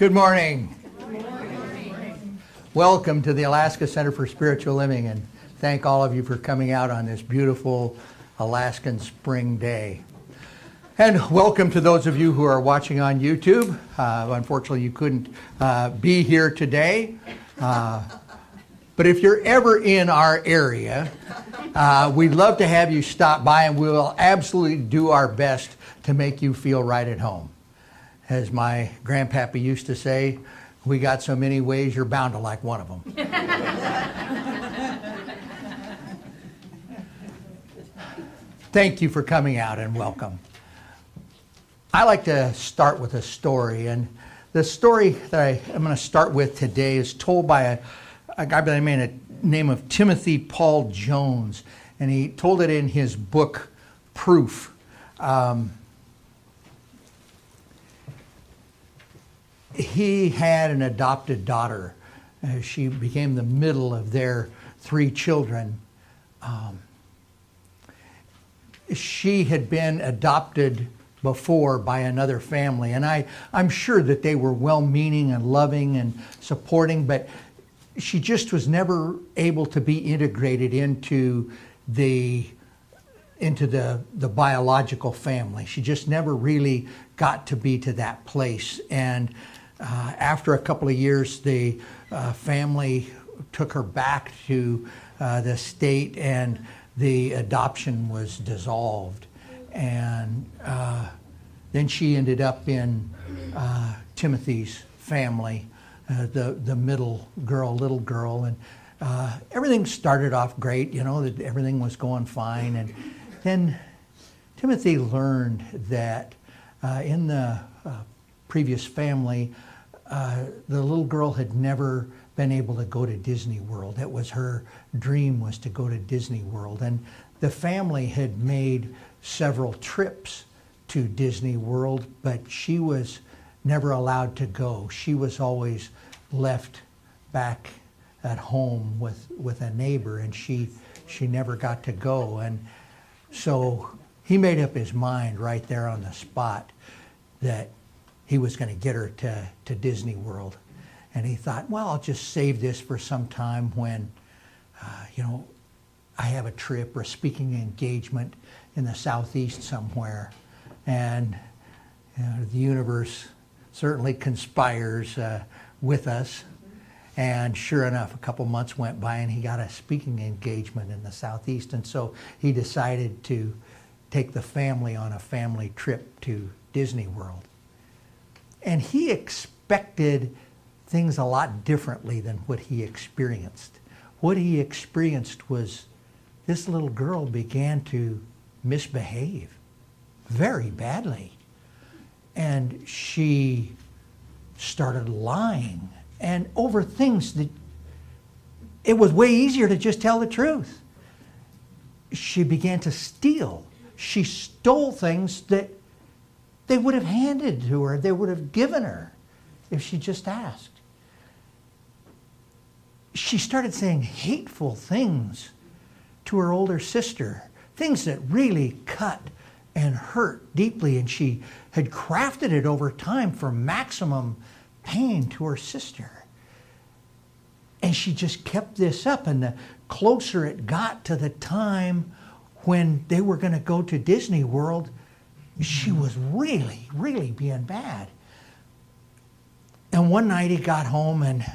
Good morning. Good morning. Welcome to the Alaska Center for Spiritual Living, and thank all of you for coming out on this beautiful Alaskan spring day. And welcome to those of you who are watching on YouTube. Unfortunately, you couldn't be here today. But if you're ever in our area, we'd love to have you stop by, and we'll absolutely do our best to make you feel right at home. As my grandpappy used to say, we got so many ways, you're bound to like one of them. Thank you for coming out and welcome. I like to start with a story, and the story that I'm going to start with today is told by a guy by the name of Timothy Paul Jones, and he told it in his book, Proof. He had an adopted daughter. She became the middle of their three children. She had been adopted before by another family, and I'm sure that they were well-meaning and loving and supporting, but she just was never able to be integrated into the biological family. She just never really got to be to that place. And after a couple of years, the family took her back to the state, and the adoption was dissolved. And then she ended up in Timothy's family, the middle girl, little girl, and everything started off great. You know, that everything was going fine. And then Timothy learned that in the previous family, the little girl had never been able to go to Disney World. That was her dream, was to go to Disney World. And the family had made several trips to Disney World, but she was never allowed to go. She was always left back at home with a neighbor, and she never got to go. And so he made up his mind right there on the spot that he was going to get her to Disney World. And he thought, well, I'll just save this for some time when, I have a trip or a speaking engagement in the Southeast somewhere. And the universe certainly conspires with us. And sure enough, a couple months went by and he got a speaking engagement in the Southeast. And so he decided to take the family on a family trip to Disney World. And he expected things a lot differently than what he experienced. What he experienced was this little girl began to misbehave very badly. And she started lying, and over things that it was way easier to just tell the truth. She began to steal. She stole things that they would have handed to her, they would have given her if she just asked. She started saying hateful things to her older sister, things that really cut and hurt deeply, and she had crafted it over time for maximum pain to her sister. And she just kept this up, and the closer it got to the time when they were going to go to Disney World, she was really, really being bad. And one night he got home, and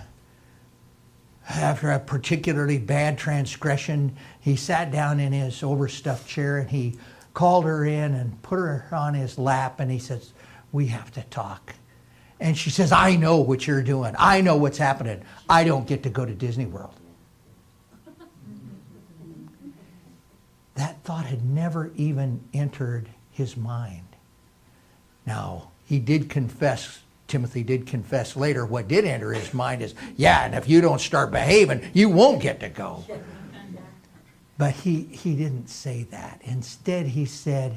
after a particularly bad transgression, he sat down in his overstuffed chair and he called her in and put her on his lap, and he says, "We have to talk." And she says, "I know what you're doing. I know what's happening. I don't get to go to Disney World." That thought had never even entered his mind. Now, he did confess, Timothy did confess later, what did enter his mind is, yeah, and if you don't start behaving, you won't get to go. But he didn't say that. Instead, he said,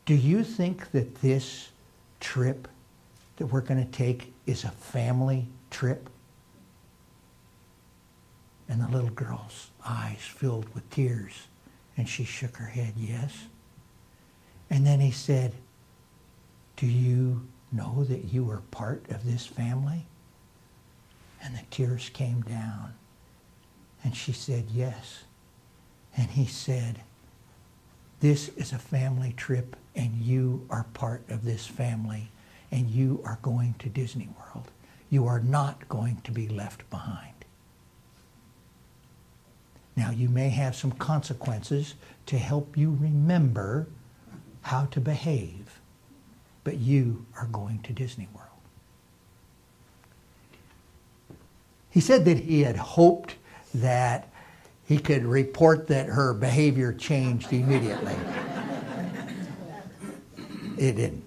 "Do you think that this trip that we're going to take is a family trip?" And the little girl's eyes filled with tears, and she shook her head, "Yes." And then he said, "Do you know that you are part of this family? And the tears came down. And she said, yes. And he said, this is a family trip, and you are part of this family, and you are going to Disney World. You are not going to be left behind. Now, you may have some consequences to help you remember how to behave, but you are going to Disney World. He said that he had hoped that he could report that her behavior changed immediately. It didn't.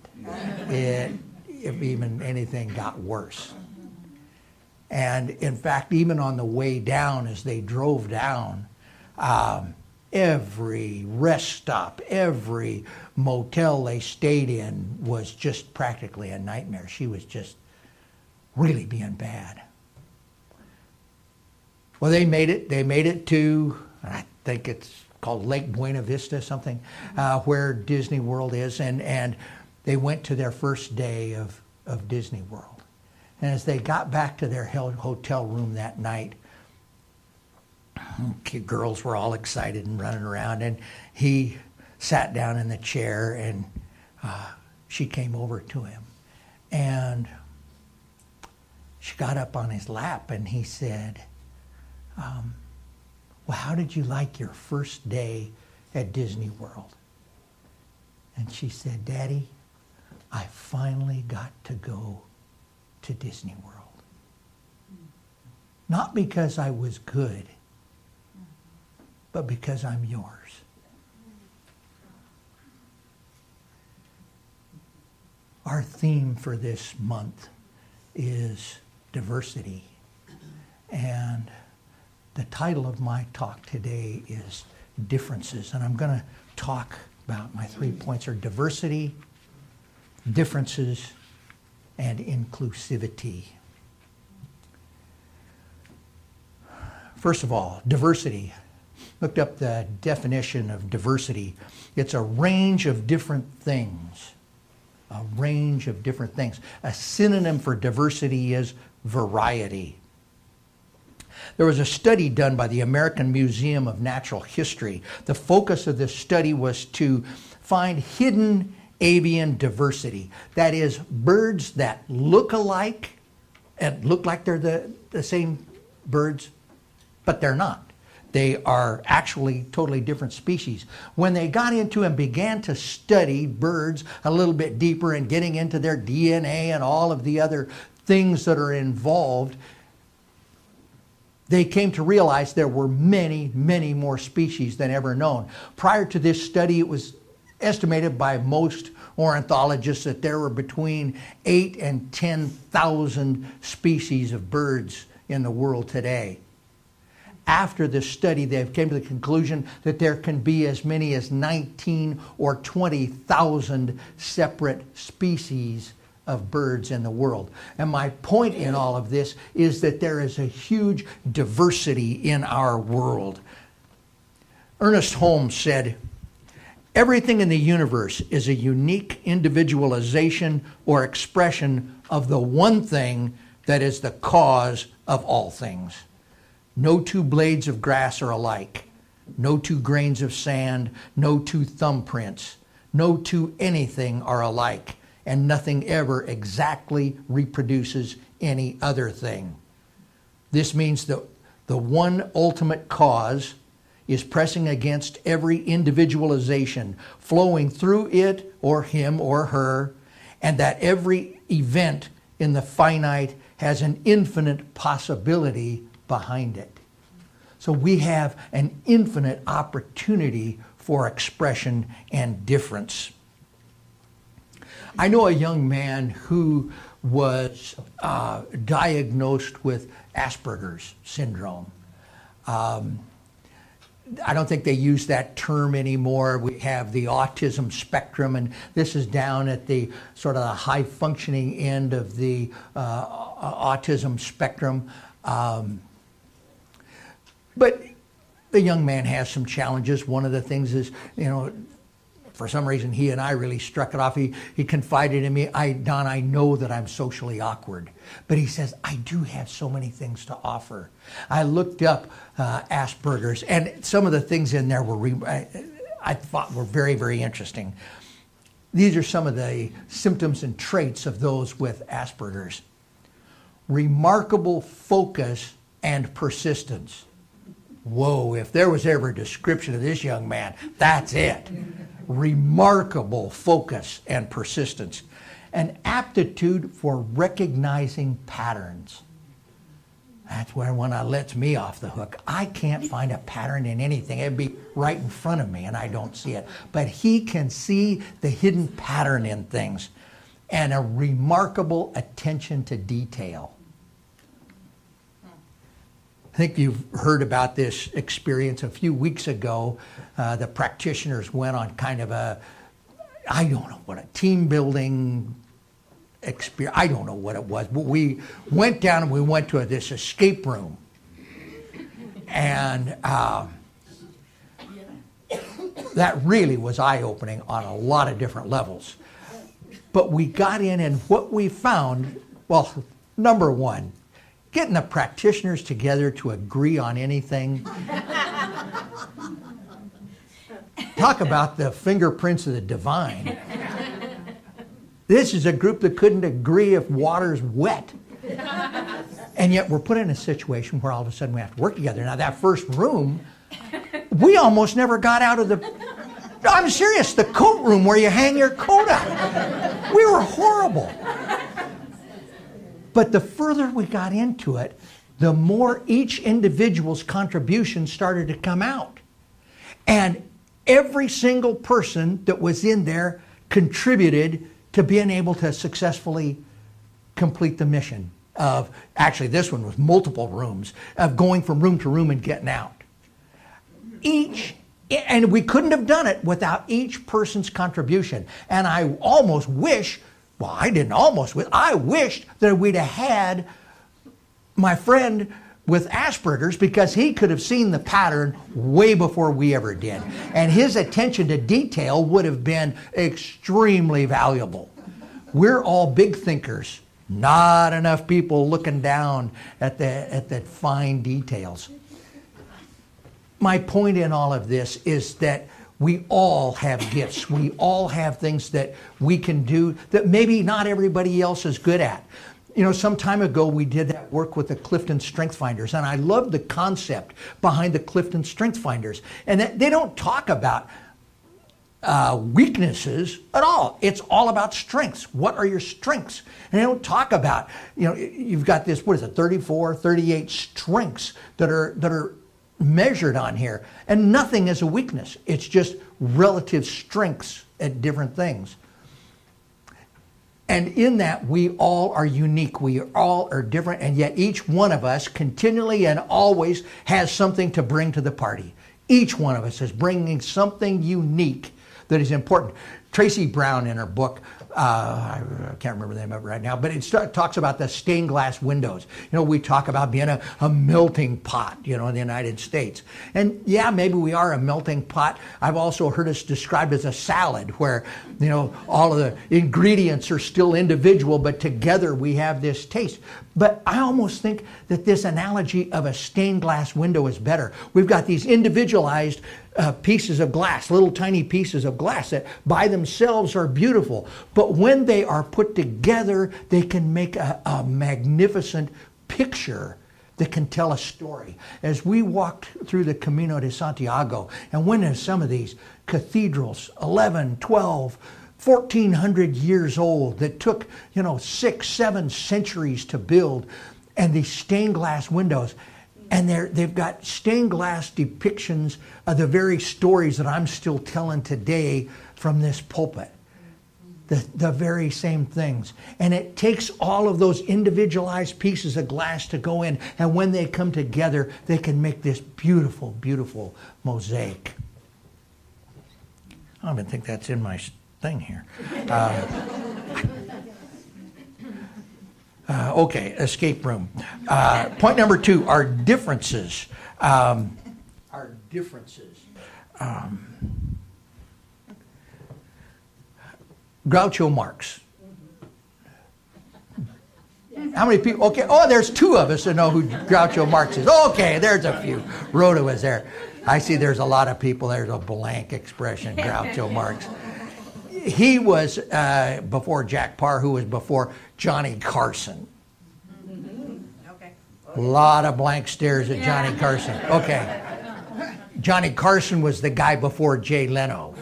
If even anything got worse. And in fact, even on the way down, as they drove down, every rest stop, every motel they stayed in was just practically a nightmare. She was just really being bad. Well, they made it to, I think it's called Lake Buena Vista, something, where Disney World is, and they went to their first day of Disney World. And as they got back to their hotel room that night, girls were all excited and running around, and he sat down in the chair, and she came over to him. And she got up on his lap, and he said, well, how did you like your first day at Disney World? And she said, Daddy, I finally got to go to Disney World. Not because I was good, but because I'm yours. Our theme for this month is diversity. And the title of my talk today is Differences. And I'm going to talk about my 3 points are diversity, differences, and inclusivity. First of all, diversity. Looked up the definition of diversity. It's a range of different things. A range of different things. A synonym for diversity is variety. There was a study done by the American Museum of Natural History. The focus of this study was to find hidden avian diversity. That is, birds that look alike and look like they're the same birds, but they're not. They are actually totally different species. When they got into and began to study birds a little bit deeper and getting into their DNA and all of the other things that are involved, they came to realize there were many, many more species than ever known. Prior to this study, it was estimated by most ornithologists that there were between 8,000 and 10,000 species of birds in the world today. After this study, they've came to the conclusion that there can be as many as 19 or 20,000 separate species of birds in the world. And my point in all of this is that there is a huge diversity in our world. Ernest Holmes said, everything in the universe is a unique individualization or expression of the one thing that is the cause of all things. No two blades of grass are alike. No two grains of sand, no two thumbprints, no two anything are alike, and nothing ever exactly reproduces any other thing. This means that the one ultimate cause is pressing against every individualization, flowing through it or him or her, and that every event in the finite has an infinite possibility behind it. So we have an infinite opportunity for expression and difference. I know a young man who was diagnosed with Asperger's syndrome. I don't think they use that term anymore. We have the autism spectrum, and this is down at the sort of the high functioning end of the autism spectrum. But the young man has some challenges. One of the things is, for some reason, he and I really struck it off. He confided in me, Don, I know that I'm socially awkward. But he says, I do have so many things to offer. I looked up Asperger's, and some of the things in there I thought were very, very interesting. These are some of the symptoms and traits of those with Asperger's. Remarkable focus and persistence. Whoa, if there was ever a description of this young man, that's it. Remarkable focus and persistence. An aptitude for recognizing patterns. That's where one lets me off the hook. I can't find a pattern in anything. It'd be right in front of me and I don't see it. But he can see the hidden pattern in things. And a remarkable attention to detail. I think you've heard about this experience a few weeks ago. The practitioners went on kind of a team building experience. I don't know what it was, but we went down and we went to this escape room. And that really was eye-opening on a lot of different levels. But we got in and what we found, well, number one, getting the practitioners together to agree on anything. Talk about the fingerprints of the divine. This is a group that couldn't agree if water's wet. And yet we're put in a situation where all of a sudden we have to work together. Now that first room, we almost never got out of I'm serious, the coat room where you hang your coat up. We were horrible. But the further we got into it, the more each individual's contribution started to come out. And every single person that was in there contributed to being able to successfully complete the mission of, actually this one was multiple rooms, of going from room to room and getting out. And we couldn't have done it without each person's contribution. And I almost wish, well, I didn't almost wish, I wished that we'd have had my friend with Asperger's, because he could have seen the pattern way before we ever did. And his attention to detail would have been extremely valuable. We're all big thinkers. Not enough people looking down at the fine details. My point in all of this is that we all have gifts. We all have things that we can do that maybe not everybody else is good at. You know, some time ago we did that work with the Clifton Strength Finders, and I love the concept behind the Clifton Strength Finders. And that they don't talk about weaknesses at all. It's all about strengths. What are your strengths? And they don't talk about, you know, you've got this, 34, 38 strengths that are measured on here. And nothing is a weakness. It's just relative strengths at different things. And in that, we all are unique. We all are different, and yet each one of us continually and always has something to bring to the party. Each one of us is bringing something unique that is important. Tracy Brown, in her book, I can't remember the name of it right now, but it talks about the stained glass windows. You know, we talk about being a melting pot, you know, in the United States. And yeah, maybe we are a melting pot. I've also heard us described as a salad where, you know, all of the ingredients are still individual, but together we have this taste. But I almost think that this analogy of a stained glass window is better. We've got these individualized pieces of glass, little tiny pieces of glass that by themselves are beautiful. But when they are put together, they can make a magnificent picture that can tell a story. As we walked through the Camino de Santiago and went into some of these cathedrals, 11, 12, 1,400 years old, that took, you know, 6, 7 centuries to build, and these stained glass windows. And they've got stained glass depictions of the very stories that I'm still telling today from this pulpit. The very same things. And it takes all of those individualized pieces of glass to go in, and when they come together, they can make this beautiful, beautiful mosaic. I don't even think that's in my thing here. Okay, escape room. Point number 2, our differences. Groucho Marx. How many people? Okay, oh, there's two of us that know who Groucho Marx is. Okay, there's a few. Rhoda was there. I see there's a lot of people. There's a blank expression, Groucho Marx. He was before Jack Parr, who was before Johnny Carson. Okay. A lot of blank stares at Johnny Carson. Okay. Johnny Carson was the guy before Jay Leno.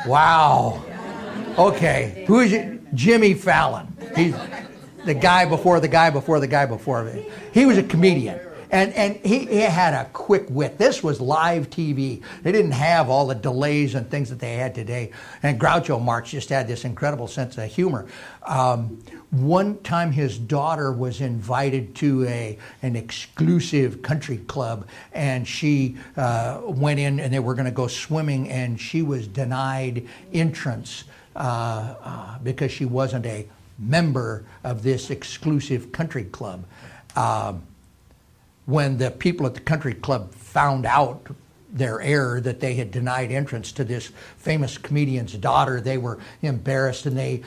Wow. Okay. Who is it? Jimmy Fallon. He's the guy before the guy before the guy before. He was a comedian. And he had a quick wit. This was live TV. They didn't have all the delays and things that they had today. And Groucho Marx just had this incredible sense of humor. One time his daughter was invited to an exclusive country club, and she went in and they were going to go swimming, and she was denied entrance because she wasn't a member of this exclusive country club. When the people at the country club found out their error, that they had denied entrance to this famous comedian's daughter, they were embarrassed, and they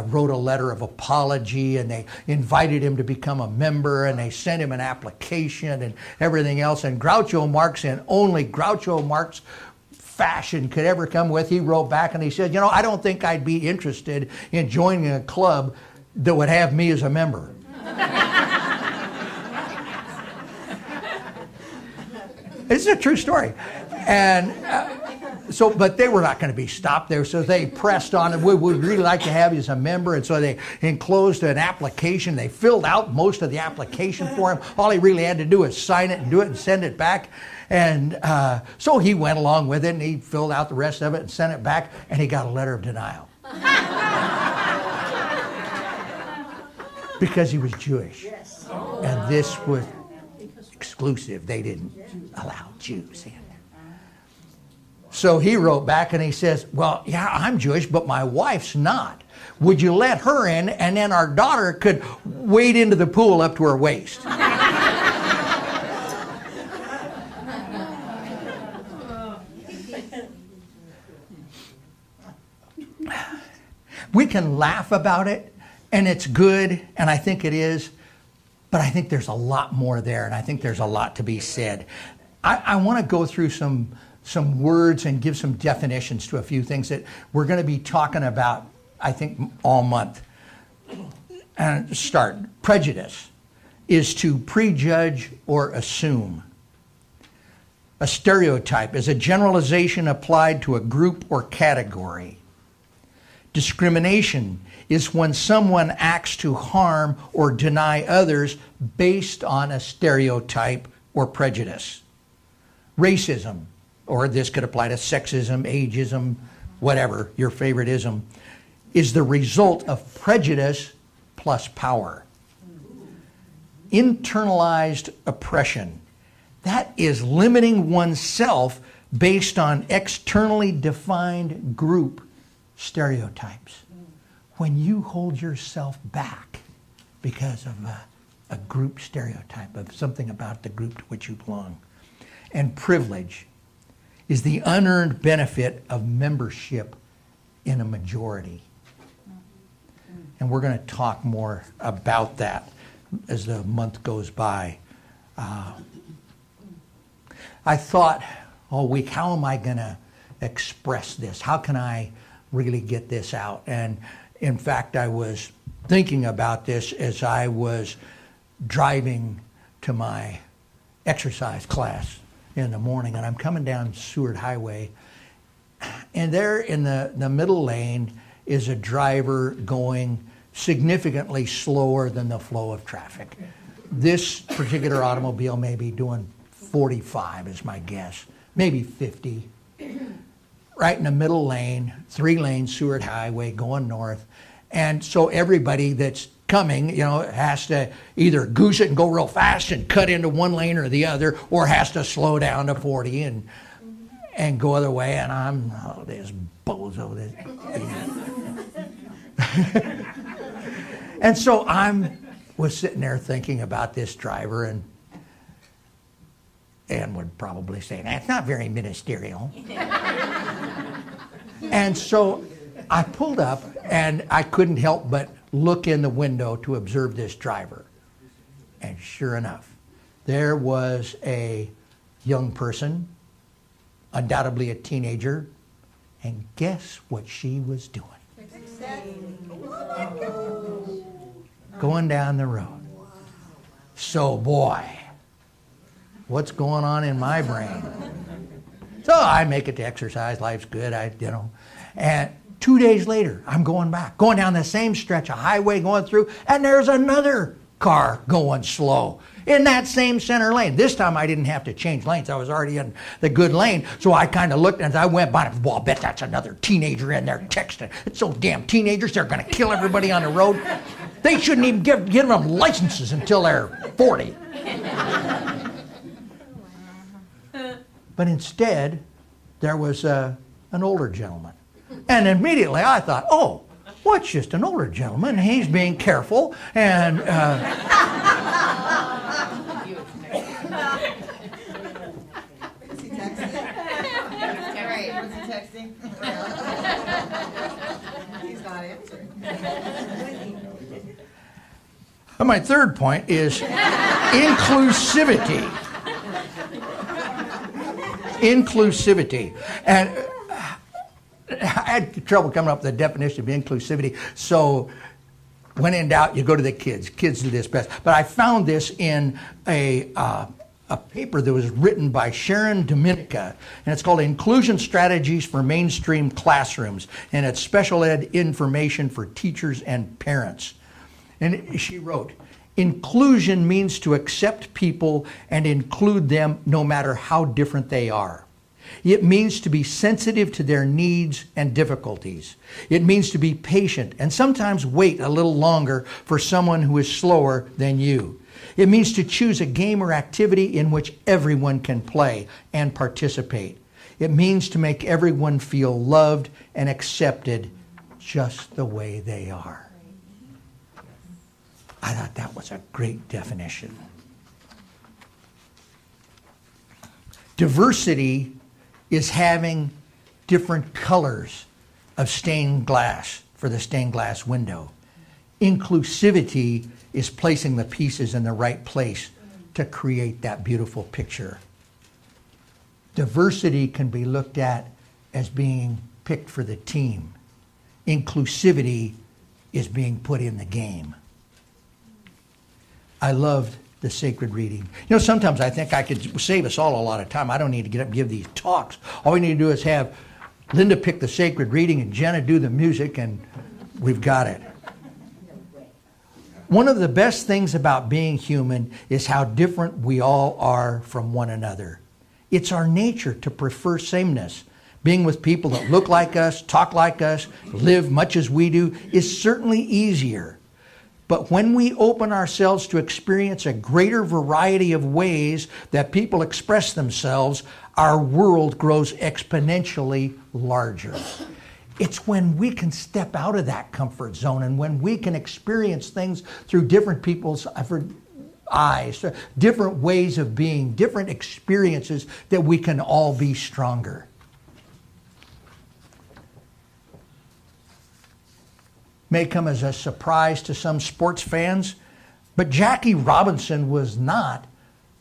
wrote a letter of apology, and they invited him to become a member, and they sent him an application and everything else. And Groucho Marx, in only Groucho Marx fashion could ever come with, he wrote back and he said, you know, I don't think I'd be interested in joining a club that would have me as a member. This is a true story. And but they were not going to be stopped there, so they pressed on it. We'd really like to have you as a member, and so they enclosed an application. They filled out most of the application for him. All he really had to do was sign it and do it and send it back. And so he went along with it, and he filled out the rest of it and sent it back, and he got a letter of denial. Because he was Jewish. And this was exclusive. They didn't allow Jews in. So he wrote back and he says, well, yeah, I'm Jewish, but my wife's not. Would you let her in, and then our daughter could wade into the pool up to her waist? We can laugh about it, and it's good, and I think it is, but I think there's a lot more there, and I think there's a lot to be said. I want to go through some words and give some definitions to a few things that we're going to be talking about, I think, all month. And start. Prejudice is to prejudge or assume. A stereotype is a generalization applied to a group or category. Discrimination is when someone acts to harm or deny others based on a stereotype or prejudice. Racism, or this could apply to sexism, ageism, whatever, your favorite ism, is the result of prejudice plus power. Internalized oppression, that is limiting oneself based on externally defined group stereotypes. When you hold yourself back because of a group stereotype, of something about the group to which you belong. And privilege is the unearned benefit of membership in a majority. And we're going to talk more about that as the month goes by. I thought all week, how am I going to express this? How can I really get this out? And in fact, I was thinking about this as I was driving to my exercise class in the morning, and I'm coming down Seward Highway, and there in the middle lane is a driver going significantly slower than the flow of traffic. This particular automobile may be doing 45 is my guess, maybe 50. Right in the middle lane, 3 lanes, Seward Highway going north. And so everybody that's coming, has to either goose it and go real fast and cut into one lane or the other, or has to slow down to 40 and go other way. And I'm, this bozo. And so was sitting there thinking about this driver, and would probably say, that's not very ministerial. And so I pulled up, and I couldn't help but look in the window to observe this driver. And sure enough, there was a young person, undoubtedly a teenager, and guess what she was doing? Going down the road. So boy, what's going on in my brain? So I make it to exercise, life's good, and 2 days later, I'm going down the same stretch of highway going through, and there's another car going slow in that same center lane. This time I didn't have to change lanes. I was already in the good lane. So I kind of looked, and as I went by, well, I bet that's another teenager in there texting. It's so damn teenagers, they're going to kill everybody on the road. They shouldn't even give them licenses until they're 40. But instead, there was an older gentleman. And immediately I thought, oh, well, it's just an older gentleman. He's being careful. And Was he texting? Right. Was he texting? He's not answering. my third point is inclusivity. Inclusivity. And I had trouble coming up with the definition of inclusivity, so when in doubt, you go to the kids. Kids do this best. But I found this in a paper that was written by Sharon Dominica, and it's called Inclusion Strategies for Mainstream Classrooms, and it's special ed information for teachers and parents. And she wrote, inclusion means to accept people and include them no matter how different they are. It means to be sensitive to their needs and difficulties. It means to be patient and sometimes wait a little longer for someone who is slower than you. It means to choose a game or activity in which everyone can play and participate. It means to make everyone feel loved and accepted just the way they are. I thought that was a great definition. Diversity is having different colors of stained glass for the stained glass window. Inclusivity is placing the pieces in the right place to create that beautiful picture. Diversity can be looked at as being picked for the team. Inclusivity is being put in the game. I loved the sacred reading. Sometimes I think I could save us all a lot of time. I don't need to get up and give these talks. All we need to do is have Linda pick the sacred reading and Jenna do the music, and we've got it. One of the best things about being human is how different we all are from one another. It's our nature to prefer sameness. Being with people that look like us, talk like us, live much as we do is certainly easier. But when we open ourselves to experience a greater variety of ways that people express themselves, our world grows exponentially larger. It's when we can step out of that comfort zone and when we can experience things through different people's eyes, different ways of being, different experiences, that we can all be stronger. May come as a surprise to some sports fans, but Jackie Robinson was not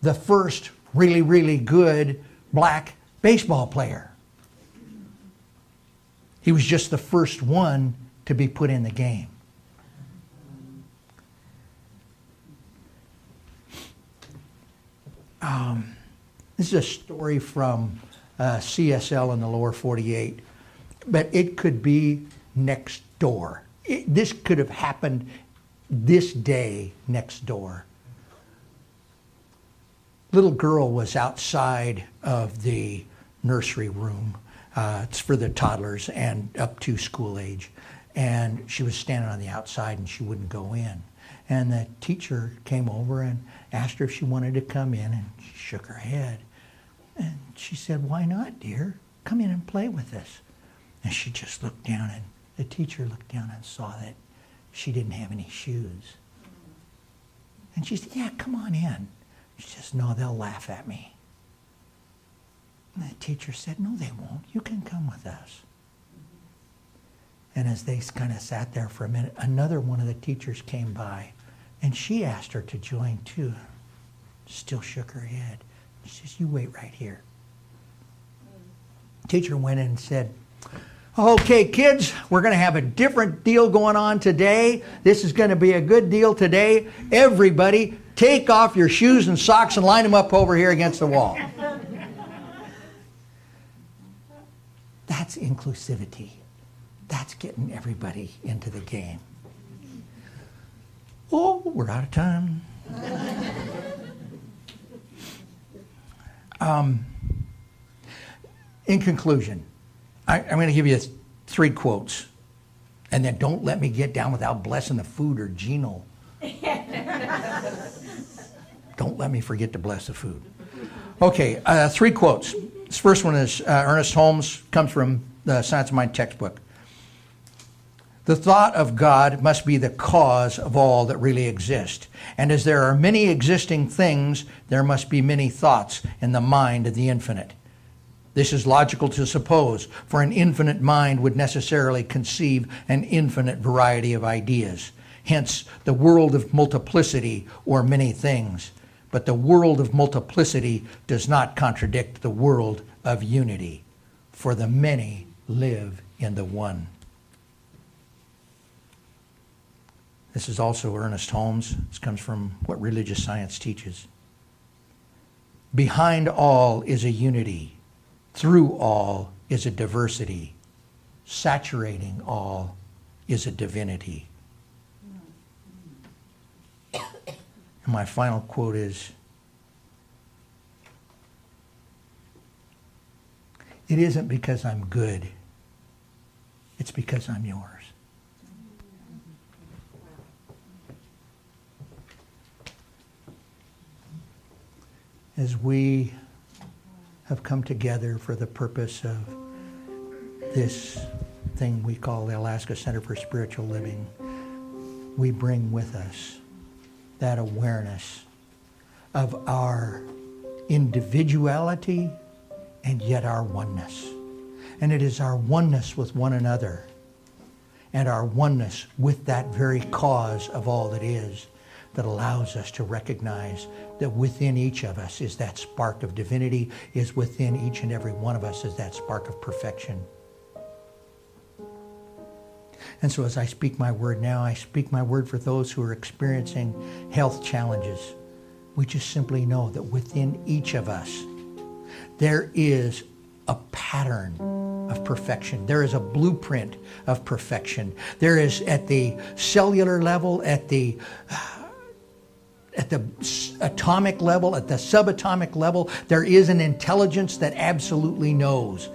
the first really, really good black baseball player. He was just the first one to be put in the game. This is a story from CSL in the lower 48, but it could be next door. This could have happened this day next door. Little girl was outside of the nursery room. It's for the toddlers and up to school age. And she was standing on the outside and she wouldn't go in. And the teacher came over and asked her if she wanted to come in, and she shook her head. And she said, "Why not, dear? Come in and play with us." And she just looked down, and the teacher looked down and saw that she didn't have any shoes. And she said, "Yeah, come on in." She says, "No, they'll laugh at me." And the teacher said, "No, they won't. You can come with us." And as they kind of sat there for a minute, another one of the teachers came by, and she asked her to join too. Still shook her head. She says, "You wait right here." Teacher went in and said, "Okay, kids, we're going to have a different deal going on today. This is going to be a good deal today. Everybody, take off your shoes and socks and line them up over here against the wall." That's inclusivity. That's getting everybody into the game. Oh, we're out of time. In conclusion, I'm going to give you 3 quotes. And then don't let me get down without blessing the food or Gino. Don't let me forget to bless the food. Okay, 3 quotes. This first one is Ernest Holmes, comes from the Science of Mind textbook. "The thought of God must be the cause of all that really exist. And as there are many existing things, there must be many thoughts in the mind of the infinite. This is logical to suppose, for an infinite mind would necessarily conceive an infinite variety of ideas. Hence, the world of multiplicity or many things. But the world of multiplicity does not contradict the world of unity, for the many live in the one." This is also Ernest Holmes. This comes from What Religious Science Teaches. "Behind all is a unity. Through all is a diversity. Saturating all is a divinity." And my final quote is, "It isn't because I'm good. It's because I'm yours." As we have come together for the purpose of this thing we call the Alaska Center for Spiritual Living, we bring with us that awareness of our individuality and yet our oneness. And it is our oneness with one another and our oneness with that very cause of all that is that allows us to recognize that within each of us is that spark of divinity, is within each and every one of us is that spark of perfection. And so as I speak my word now, I speak my word for those who are experiencing health challenges. We just simply know that within each of us, there is a pattern of perfection. There is a blueprint of perfection. There is at the cellular level, at the atomic level, at the subatomic level, there is an intelligence that absolutely knows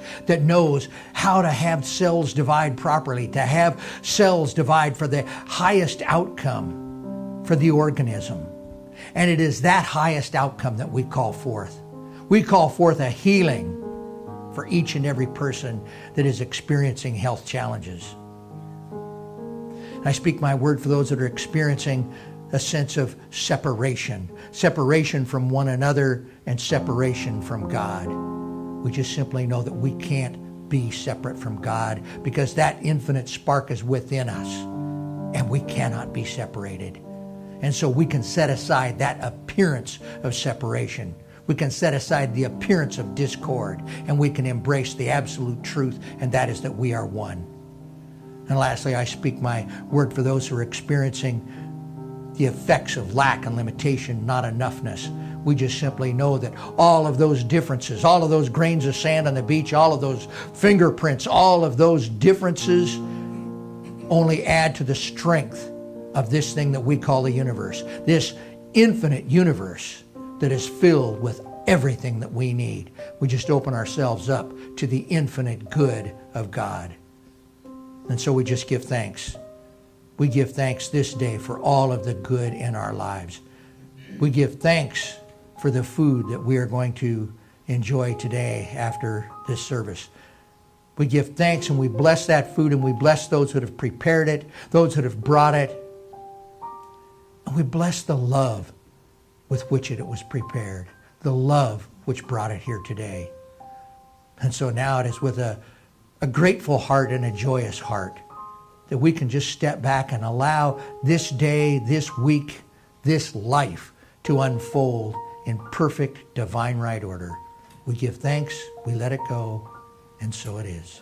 how to have cells divide properly, to have cells divide for the highest outcome for the organism. And it is that highest outcome that we call forth. We call forth a healing for each and every person that is experiencing health challenges. I speak my word for those that are experiencing a sense of separation from one another and separation from God. We just simply know that we can't be separate from God because that infinite spark is within us and we cannot be separated. And so we can set aside that appearance of separation. We can set aside the appearance of discord and we can embrace the absolute truth, and that is that we are one. And lastly, I speak my word for those who are experiencing the effects of lack and limitation, not enoughness. We just simply know that all of those differences, all of those grains of sand on the beach, all of those fingerprints, all of those differences only add to the strength of this thing that we call the universe. This infinite universe that is filled with everything that we need. We just open ourselves up to the infinite good of God. And so we just give thanks. We give thanks this day for all of the good in our lives. We give thanks for the food that we are going to enjoy today after this service. We give thanks and we bless that food, and we bless those that have prepared it, those that have brought it. And we bless the love with which it was prepared, the love which brought it here today. And so now it is with a grateful heart and a joyous heart that we can just step back and allow this day, this week, this life to unfold in perfect divine right order. We give thanks, we let it go, and so it is.